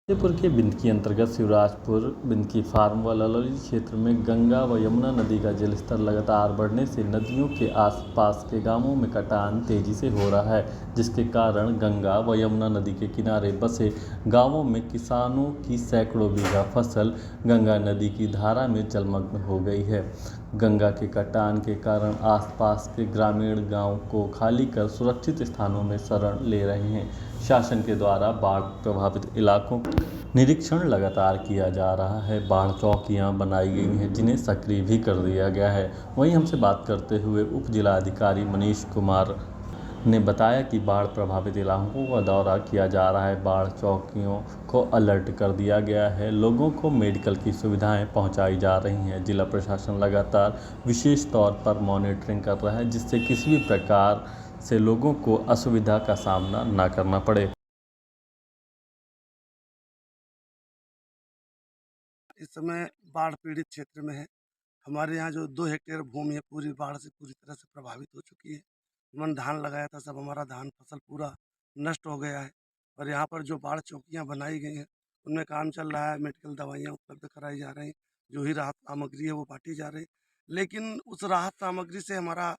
फतेहपुर के बिंदकी अंतर्गत शिवराजपुर बिंदकी फार्म व ललौली क्षेत्र में गंगा व यमुना नदी का जलस्तर लगातार बढ़ने से नदियों के आसपास के गांवों में कटान तेजी से हो रहा है, जिसके कारण गंगा व यमुना नदी के किनारे बसे गांवों में किसानों की सैकड़ों बीघा फसल गंगा नदी की धारा में जलमग्न हो गई है। गंगा के कटान के कारण आसपास के ग्रामीण गांव को खाली कर सुरक्षित स्थानों में शरण ले रहे हैं। शासन के द्वारा बाढ़ प्रभावित इलाकों का निरीक्षण लगातार किया जा रहा है। बाढ़ चौकियां बनाई गई हैं, जिन्हें सक्रिय भी कर दिया गया है। वहीं हमसे बात करते हुए उप जिलाधिकारी मनीष कुमार ने बताया कि बाढ़ प्रभावित इलाकों का दौरा किया जा रहा है। बाढ़ चौकियों को अलर्ट कर दिया गया है। लोगों को मेडिकल की सुविधाएं पहुंचाई जा रही हैं। जिला प्रशासन लगातार विशेष तौर पर मॉनिटरिंग कर रहा है, जिससे किसी भी प्रकार से लोगों को असुविधा का सामना न करना पड़े। इस समय बाढ़ पीड़ित क्षेत्र में है। हमारे यहाँ जो 2 हेक्टेयर भूमि है पूरी बाढ़ से पूरी तरह से प्रभावित हो चुकी है। हमने धान लगाया था, सब हमारा धान फसल पूरा नष्ट हो गया है। और यहाँ पर जो बाढ़ चौकियाँ बनाई गई हैं उनमें काम चल रहा है, मेडिकल दवाइयाँ उपलब्ध कराई जा रही हैं, जो ही राहत सामग्री है वो बांटी जा रही है। लेकिन उस राहत सामग्री से हमारा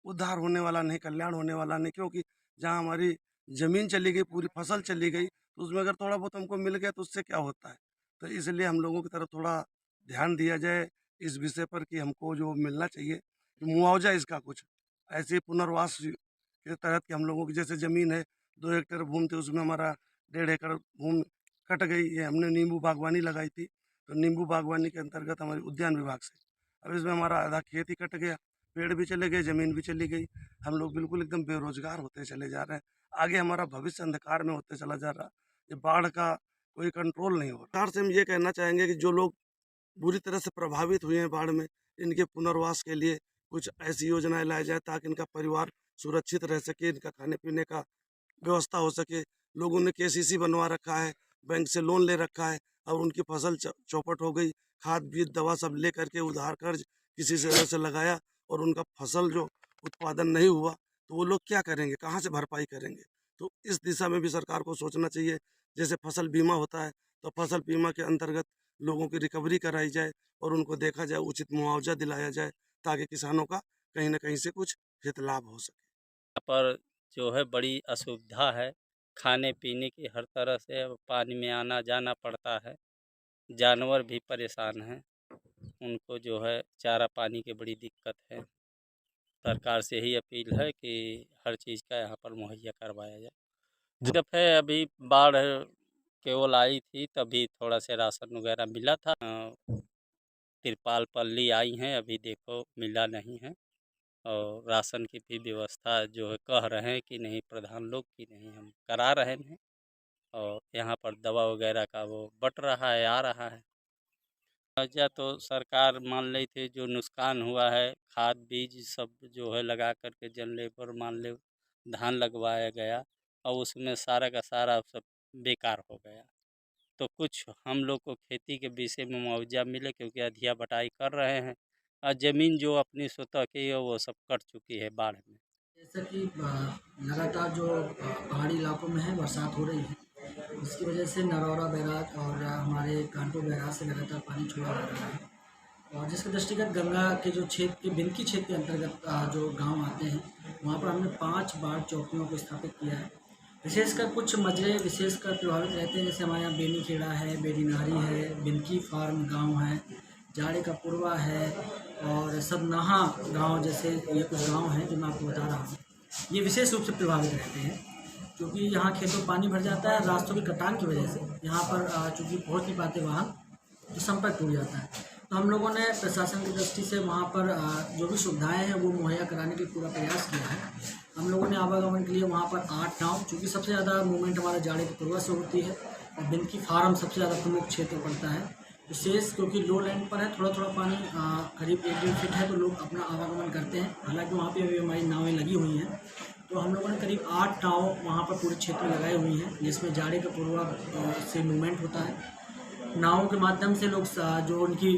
उद्धार होने वाला नहीं, कल्याण होने वाला नहीं, क्योंकि जहाँ हमारी ज़मीन चली गई, पूरी फसल चली गई, तो उसमें अगर थोड़ा बहुत हमको मिल गया तो उससे क्या होता है। तो इसलिए हम लोगों की तरफ थोड़ा ध्यान दिया जाए इस विषय पर कि हमको जो मिलना चाहिए, कि मुआवजा इसका कुछ ऐसे पुनर्वास के तहत कि हम लोगों की जैसे ज़मीन है, 2 हेक्टेयर भूमि थी, उसमें हमारा 1.5 एकड़ भूमि कट गई है। हमने नींबू बागवानी लगाई थी, तो नींबू बागवानी के अंतर्गत हमारे उद्यान विभाग से अब इसमें हमारा आधा खेत ही कट गया, पेड़ भी चले गए, ज़मीन भी चली गई। हम लोग बिल्कुल एकदम बेरोज़गार होते चले जा रहे हैं। आगे हमारा भविष्य अंधकार में होते चला जा रहा है। ये बाढ़ का कोई कंट्रोल नहीं हो रहा। सरकार से हम ये कहना चाहेंगे कि जो लोग बुरी तरह से प्रभावित हुए हैं बाढ़ में, इनके पुनर्वास के लिए कुछ ऐसी योजनाएँ लाई जाए ताकि इनका परिवार सुरक्षित रह सके, इनका खाने-पीने का व्यवस्था हो सके। लोगों ने केसीसी बनवा रखा है, बैंक से लोन ले रखा है, अब उनकी फसल चौपट हो गई। खाद, बीज, दवा सब ले करके उधार कर्ज किसी से लगाया और उनका फसल जो उत्पादन नहीं हुआ, तो वो लोग क्या करेंगे? कहाँ से भरपाई करेंगे? तो इस दिशा में भी सरकार को सोचना चाहिए। जैसे फसल बीमा होता है, तो फसल बीमा के अंतर्गत लोगों की रिकवरी कराई जाए और उनको देखा जाए, उचित मुआवजा दिलाया जाए, ताकि किसानों का कहीं न कहीं से कुछ हित लाभ हो सके। यहाँ पर जो है बड़ी असुविधा है, खाने-पीने की हर तरह से अब पानी में आना-जाना पड़ता है। जानवर भी परेशान हैं, उनको जो है चारा-पानी की बड़ी दिक्कत है। सरकार से ही अपील है कि हर चीज़ का यहाँ पर मुहैया करवाया जाए। दफ़े अभी बाढ़ केवल आई थी तभी थोड़ा से राशन वगैरह मिला था। तिरपाल पल्ली आई हैं, अभी देखो मिला नहीं है। और राशन की भी व्यवस्था जो है कह रहे हैं कि नहीं प्रधान लोग कि नहीं हम करा रहे हैं। और यहाँ पर दवा वगैरह का वो बँट रहा है, आ रहा है। मुआवजा तो सरकार मान ली थी, जो नुकसान हुआ है खाद बीज सब जो है लगा कर के जन लेबर मान ले धान लगवाया गया और उसमें सारा का सारा सब बेकार हो गया। तो कुछ हम लोग को खेती के विषय में मुआवजा मिले, क्योंकि अधिया बटाई कर रहे हैं और ज़मीन जो अपनी स्वतः की है वो सब कट चुकी है बाढ़ में। जैसा कि लगातार जो पहाड़ी इलाकों में है बरसात हो रही है, जिसकी वजह से नरौरा बैराज और हमारे कानपुर बैराज से लगातार पानी छोड़ा जा रहा है। और जिसके दृष्टिगत गंगा के जो क्षेत्र के बिंदकी क्षेत्र के अंतर्गत जो गांव आते हैं, वहां पर हमने 5 बाढ़ चौकियों को स्थापित किया है। विशेषकर कुछ मजरे विशेषकर प्रभावित रहते हैं, जैसे हमारे यहाँ बेनी खेड़ा है, बेडी नारी है, बिंदकी फार्म गाँव है, जाड़े का पुरवा है और सबनाहा गांव, जैसे ये कुछ गांव हैं जो मैं आपको बता रहा हूँ। ये विशेष रूप से प्रभावित रहते हैं क्योंकि यहाँ खेतों में पानी भर जाता है। रास्तों की कटान की वजह से यहाँ पर चूँकि पहुँच नहीं पाते वाहन, तो संपर्क टूट जाता है। तो हम लोगों ने प्रशासन की दृष्टि से वहाँ पर जो भी सुविधाएं हैं वो मुहैया कराने का पूरा प्रयास किया है। हम लोगों ने आवागमन के लिए वहाँ पर 8 नाव, चूँकि सबसे ज़्यादा मूवमेंट हमारे जाड़े के पूर्वा से होती है और बिंदकी फार्म सबसे ज़्यादा प्रमुख क्षेत्र पड़ता है। विशेष क्योंकि लो लैंड पर है, थोड़ा थोड़ा पानी करीब 1-1.5 फीट है, तो लोग अपना आवागमन करते हैं। हालांकि वहाँ पे अभी हमारी नावें लगी हुई हैं, तो हम लोगों ने करीब 8 नाव वहाँ पर पूरे क्षेत्र में लगाई हुई हैं, जिसमें जाड़े का पूर्वा से मूवमेंट होता है। नावों के माध्यम से लोग जो उनकी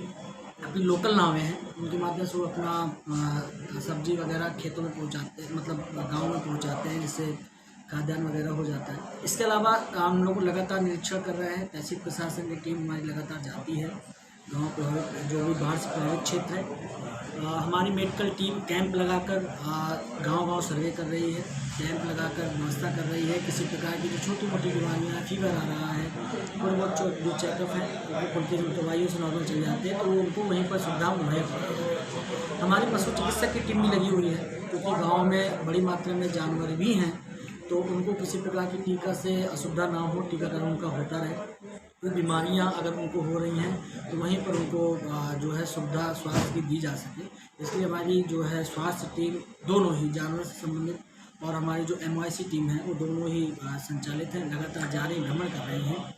अपनी लोकल नावें हैं उनके माध्यम से वो अपना सब्जी वगैरह खेतों में पहुँचाते हैं, मतलब गाँव में पहुँचाते हैं, जिससे खाद्यान्न वगैरह हो जाता है। इसके अलावा हम लोग लगातार निरीक्षण कर रहे हैं। तहसील प्रशासन की टीम हमारी लगातार जाती है गाँव प्रभावित जो भी बाढ़ से प्रभावित क्षेत्र है। हमारी मेडिकल टीम कैंप लगाकर गांव-गांव सर्वे कर रही है, कैंप लगाकर व्यवस्था कर रही है। किसी प्रकार की जो छोटी-मोटी बीमारियाँ, फीवर आ रहा है, थोड़े बहुत जो चेकअप है वो उनकी जो दवाइयों से नॉर्मल चल जाते हैं, तो उनको वहीं पर सुविधा मुहैया कराई है। हमारी पशु चिकित्सक की टीम भी लगी हुई है, क्योंकि गाँव में बड़ी मात्रा में जानवर भी हैं, तो उनको किसी प्रकार की टीका से असुविधा ना हो, टीकाकरण उनका होता रहे। कोई बीमारियां अगर उनको हो रही हैं तो वहीं पर उनको जो है सुविधा स्वास्थ्य की दी जा सके, इसलिए हमारी जो है स्वास्थ्य टीम दोनों ही जानवर से संबंधित और हमारी जो MYC टीम है वो दोनों ही संचालित हैं, लगातार जा रही भ्रमण कर रही हैं।